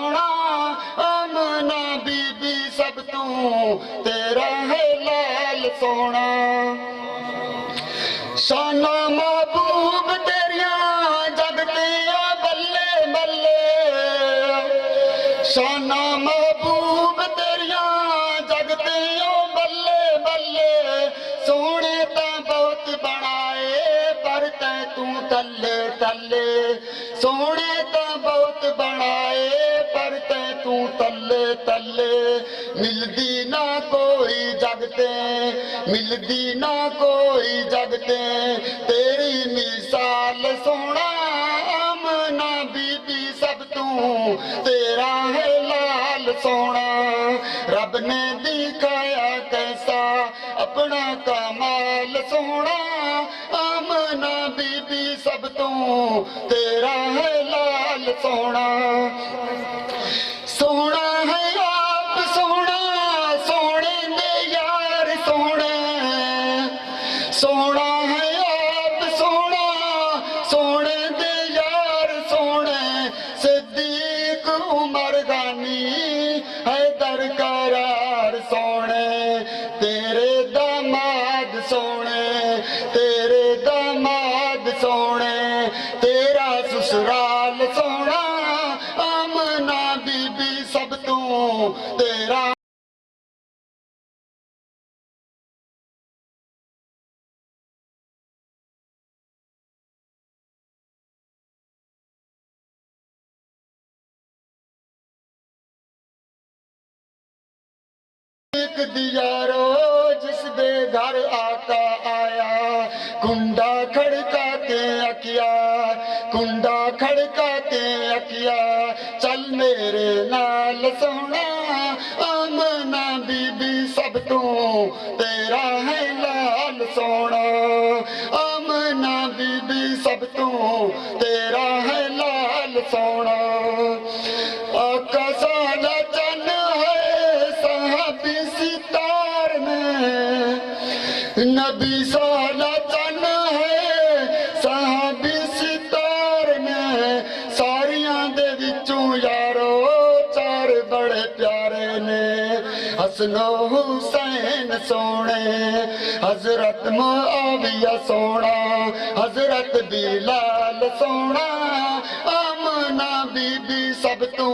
سونا Amna be be سب تو تیرا ہے لال سونا شانہ محبوب تیریاں جگتیاں بلے بلے شانہ محبوب تیریاں جگتیاں بلے بلے سونے تاں بہت بنائے پر تیں تو تلے تلے سونے تاں بہت بنائے پر تیں تو تلے تلے ملدی نہ کوئی جگتے ملدی نہ کوئی جگتے تیری مثال سونا آمنہ بی بی سب تو تیرا ہے لال سونا رب نے دکھایا کیسا اپنا کمال سونا آمنہ بی بی سب تو تیرا ہے لال سونا سونا ہے آپ سونا سونے دے یار سونے سونا ہے آپ سونا سونے دے یار سونے صدیق عمر غنی حیدر قرار سونے تیرے داماد سونے تیرے داماد سونے تیرا سسرال سونا آمنہ بی بی سب تو تیرا ایک دیارو جس دے گھر آقا آیا کنڈا کھڑکا کے اکیا کنڈا کھڑکا کے اکیا چل میرے نال سونا آمنہ بی بی سب تو تیرا ہے لال سونا آمنہ بی بی سب تو تیرا ہے لال سونا آقا سالا چن ہے صحابی ستار میں نبی سالا چن ہے صحابی ستار میں ساریاں دے وچوں یارو چار بڑے پیارے نے حسن و حسین سونے حضرت معاویہ سونا حضرت بلال سونا آمنہ بی بی سب تو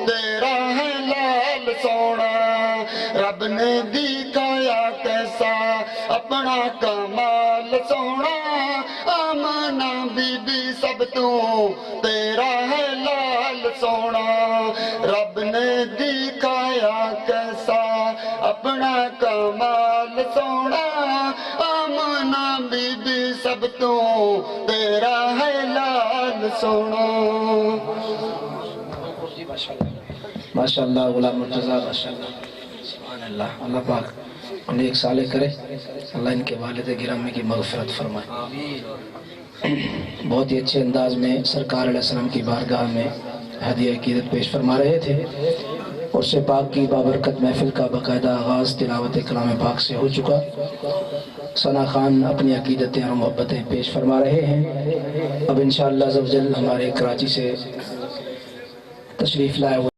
تیرا ہے لال سونا رب نے دکھایا کیسا اپنا کمال سونا آمنہ بی بی سب تو تیرا ہے لال سونا رب نے دکھایا کیسا اپنا کمال سونا آمنہ بی بی سب تو تیرا ہے لال سونا ماشاءاللہ غلام مرتضیٰ ماشاءاللہ سبحان اللہ اللہ پاک نیک صالح کرے اللہ ان کے والد گرامی کی مغفرت فرمائے بہت ہی اچھے انداز میں سرکار علیہ السلام کی بارگاہ میں ہدیہ عقیدت پیش فرما رہے تھے اور سے پاک کی بابرکت محفل کا باقاعدہ آغاز تلاوت کلام پاک سے ہو چکا ثنا خان اپنی عقیدتیں اور محبتیں پیش فرما رہے ہیں اب انشاءاللہ عز و جل ہمارے کراچی سے تشریف لائے